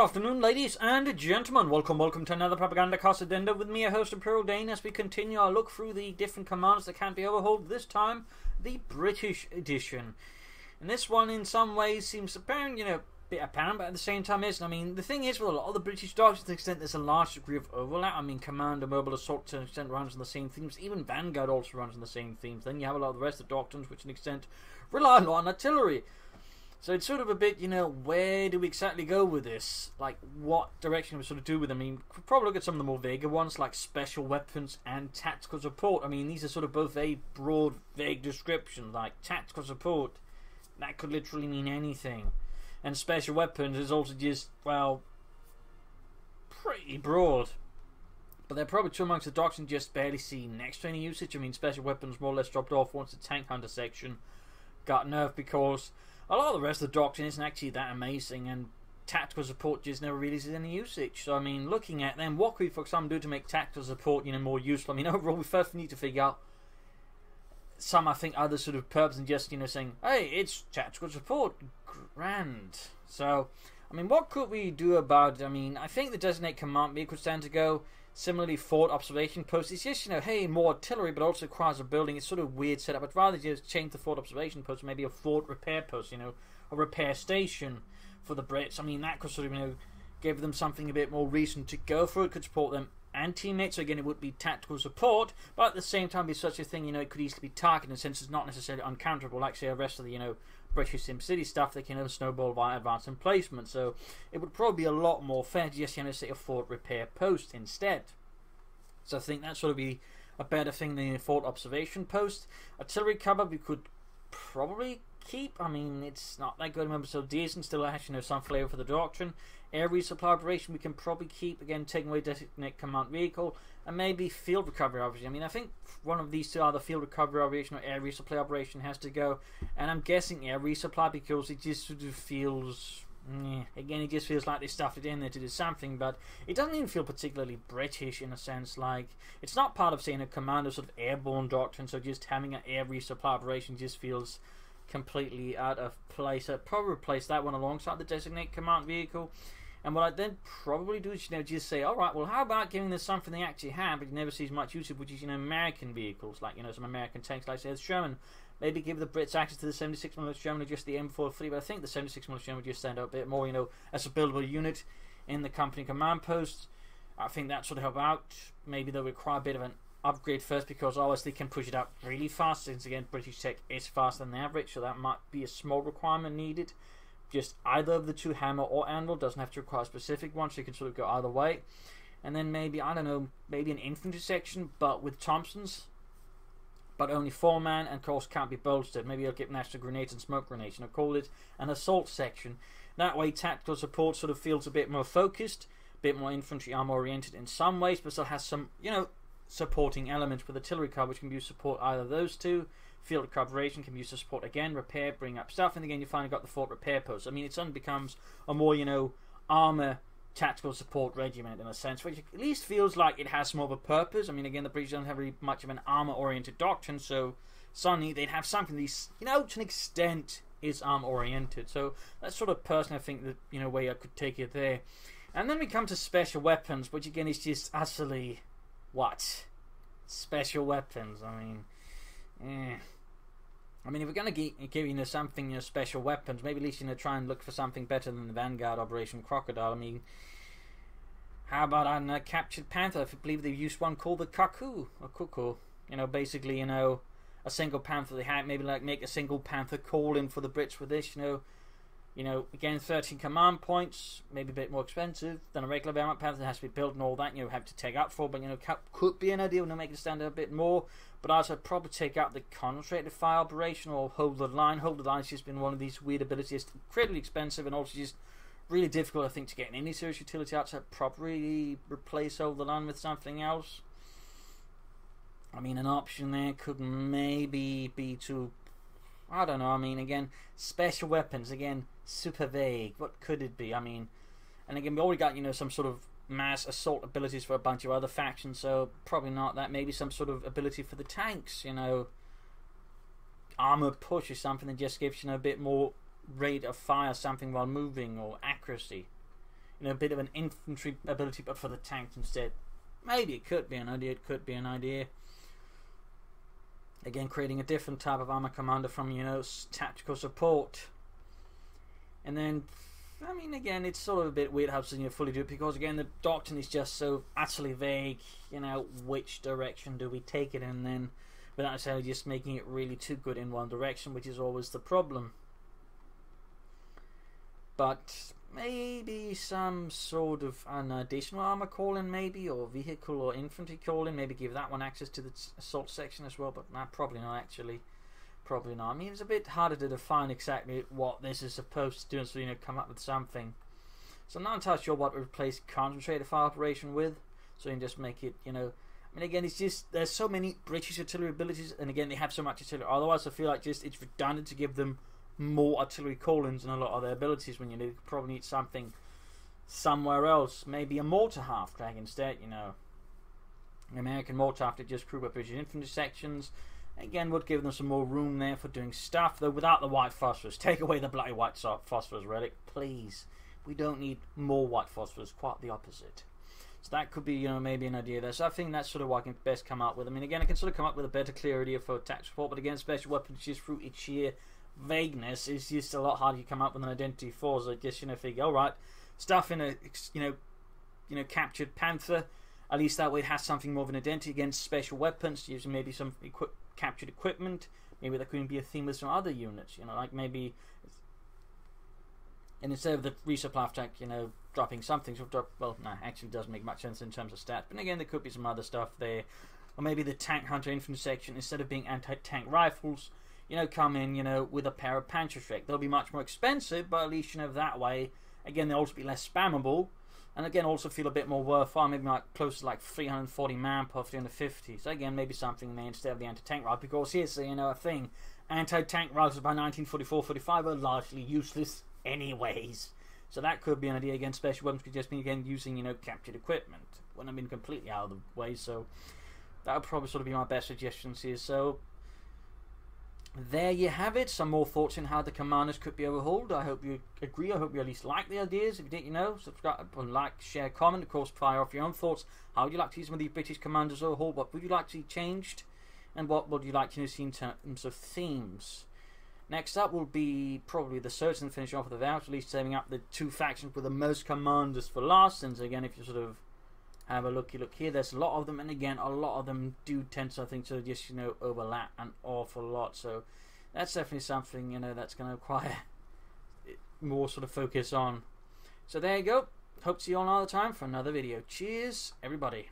afternoon, ladies and gentlemen. Welcome to another Propagandacast Addendum with me, your host, Imperial Dane, as we continue our look through the different commands that can't be overhauled. This time, the British edition. And this one, in some ways, seems apparent, a bit apparent, but at the same time isn't. I mean, the thing is, with a lot of the British doctrines, to the extent there's a large degree of overlap. I mean, Command and Mobile Assault, to an extent, runs on the same themes. Even Vanguard also runs on the same themes. Then you have a lot of the rest of the doctrines, which, to an extent, rely a lot on artillery. So it's sort of a bit, where do we exactly go with this? Like, what direction we sort of do with them? I mean, we'll probably look at some of the more vaguer ones, like special weapons and tactical support. I mean, these are sort of both very broad, vague descriptions. Like, tactical support, that could literally mean anything. And special weapons is also just, well, pretty broad. But they're probably two amongst the doctrines just barely see next to any usage. I mean, special weapons more or less dropped off once the tank hunter section got nerfed, because a lot of the rest of the doctrine isn't actually that amazing, and tactical support just never really sees any usage. So, I mean, looking at them, what could we, for example, do to make tactical support, more useful? I mean, overall, we first need to figure out some, I think, other sort of purpose than just, saying, hey, it's tactical support. Grand. So, I mean, what could we do about it? I mean, I think the designate command vehicle stand to go. Similarly, forward observation post. It's just, hey, more artillery, but also requires a building. It's sort of weird setup. I'd rather just change the forward observation post to maybe a forward repair post, a repair station for the Brits. I mean, that could sort of, give them something a bit more reason to go for it. Could support them and teammates. So again, it would be tactical support, but at the same time, be such a thing, it could easily be targeted, since it's not necessarily uncounterable, like, say, the rest of the, British SimCity stuff. They can snowball via advanced emplacement. So it would probably be a lot more fair to just, say, a forward repair post instead. So I think that sort of be a better thing than a forward observation post. Artillery cover we could probably keep. I mean, it's not that good. Remember, so decent, still has some flavour for the doctrine. Air resupply operation we can probably keep. Again, taking away designate command vehicle, and maybe field recovery operation. I mean, I think one of these two, either field recovery operation or air resupply operation, has to go. And I'm guessing air resupply, because it just sort of feels, again, it just feels like they stuffed it in there to do something, but it doesn't even feel particularly British in a sense. Like, it's not part of, saying, a commando sort of airborne doctrine, so just having an air resupply operation just feels completely out of place. I'd probably replace that one alongside the designate command vehicle. And what I'd then probably do is, just say, alright, well, how about giving this something they actually have, but you never sees much usage, which is, American vehicles, like, some American tanks, like, say, the Sherman. Maybe give the Brits access to the 76mm Sherman or just the M4 fleet, but I think the 76mm Sherman would just stand out a bit more, as a buildable unit in the company command post. I think that sort of help out. Maybe they'll require a bit of an upgrade first, because obviously they can push it up really fast, since again, British tech is faster than the average, so that might be a small requirement needed. Just either of the two, hammer or anvil, doesn't have to require a specific one, so you can sort of go either way. And then maybe, I don't know, maybe an infantry section, but with Thompsons, but only 4-man, and of course can't be bolstered. Maybe I'll get national grenades and smoke grenades, and I'll call it an assault section. That way tactical support sort of feels a bit more focused, a bit more infantry armor oriented in some ways, but still has some, supporting elements with artillery cover, which can be used to support either of those two. Field recovery can be used to support, again, repair, bring up stuff, and again you finally got the forward repair post. I mean, it suddenly becomes a more, armor tactical support regiment in a sense, which at least feels like it has more of a purpose. I mean, again, the British don't have really much of an armor oriented doctrine, so suddenly they'd have something that, to an extent, is armor oriented. So that's sort of personally, I think, the way I could take it there. And then we come to special weapons, which again is just utterly what? Special weapons. I mean, I mean, if we're going to give something, special weapons, maybe at least, try and look for something better than the Vanguard Operation Crocodile. I mean, how about on Captured Panther? I believe they used one called the Cuckoo, or Cuckoo. Basically, a single Panther they had, maybe like make a single Panther call in for the Brits with this, again, 13 command points, maybe a bit more expensive than a regular Vermont Panther that has to be built and all that, have to take up for, but, could be an idea, make it stand out a bit more. But also, I'd probably take out the concentrated fire operation, or hold the line. Hold the line has just been one of these weird abilities. It's incredibly expensive and also just really difficult, I think, to get any serious utility out. So I'd probably replace hold the line with something else. I mean, an option there could maybe be to, I don't know, I mean, again, special weapons, again, super vague. What could it be? I mean, and again, we already got, some sort of mass assault abilities for a bunch of other factions, so probably not that. Maybe some sort of ability for the tanks, armor push or something that just gives, a bit more rate of fire, something while moving, or accuracy. you know, a bit of an infantry ability, but for the tanks instead. Maybe it could be an idea. It could be an idea. Again, creating a different type of armor commander from, you know, tactical support. And then, I mean, again, it's sort of a bit weird how to fully do it, because again, the doctrine is just so utterly vague. You know, which direction do we take it in then, without necessarily just making it really too good in one direction, which is always the problem. But maybe some sort of an additional armor call-in, maybe, or vehicle or infantry call-in. Maybe give that one access to the assault section as well, but nah, probably not actually. Probably not. I mean, it's a bit harder to define exactly what this is supposed to do, so, you know, come up with something. So I'm not entirely sure what to replace concentrated fire operation with, so you can just make it, you know, I mean, again, it's just, there's so many British artillery abilities, and again, they have so much artillery. Otherwise, I feel like just it's redundant to give them more artillery call-ins and a lot of their abilities when you know, probably need something somewhere else. Maybe a mortar half-track instead, you know. An American mortar after just crew by British infantry sections. Again, would give them some more room there for doing stuff, though without the white phosphorus. Take away the bloody white phosphorus relic, please. We don't need more white phosphorus, quite the opposite. So that could be, you know, maybe an idea there. So I think that's sort of what I can best come up with. I mean, again, I can sort of come up with a better, clear idea for attack support, but again, special weapons just through its sheer vagueness is just a lot harder to come up with an identity for. So I guess, you know, figure, alright, stuff in a, you know, captured Panther, at least that way it has something more of an identity against special weapons, using maybe some captured equipment. Maybe that could be a theme with some other units, you know, like maybe, and instead of the resupply attack, you know, dropping something, so drop, well, no, actually doesn't make much sense in terms of stats, but again, there could be some other stuff there. Or maybe the tank hunter infantry section, instead of being anti-tank rifles, you know, come in, you know, with a pair of Panzerschreck. They'll be much more expensive, but at least, you know, that way, again, they'll also be less spammable, and again, also feel a bit more worthwhile, maybe like close to like 340 man per 350. So again, maybe something there instead of the anti-tank rifle, because here's, you know, a thing, anti-tank rifles by 1944-45 are largely useless anyways. So that could be an idea. Again, special weapons could just be, again, using, you know, captured equipment. Wouldn't have been completely out of the way, so that would probably sort of be my best suggestions here. So there you have it. Some more thoughts on how the commanders could be overhauled. I hope you agree. I hope you at least like the ideas. If you didn't, you know, subscribe, like, share, comment. Of course, fire off your own thoughts. How would you like to see some of these British commanders overhauled? What would you like to see changed? And what would you like to see in terms of themes? Next up will be probably the search and finishing off with the vows, at least saving up the two factions with the most commanders for last. And so again, if you sort of have a look here, there's a lot of them, and again, a lot of them do tend to, I think, to just, you know, overlap an awful lot. So that's definitely something, you know, that's going to require more sort of focus on. So there you go. Hope to see you all another time for another video. Cheers, everybody.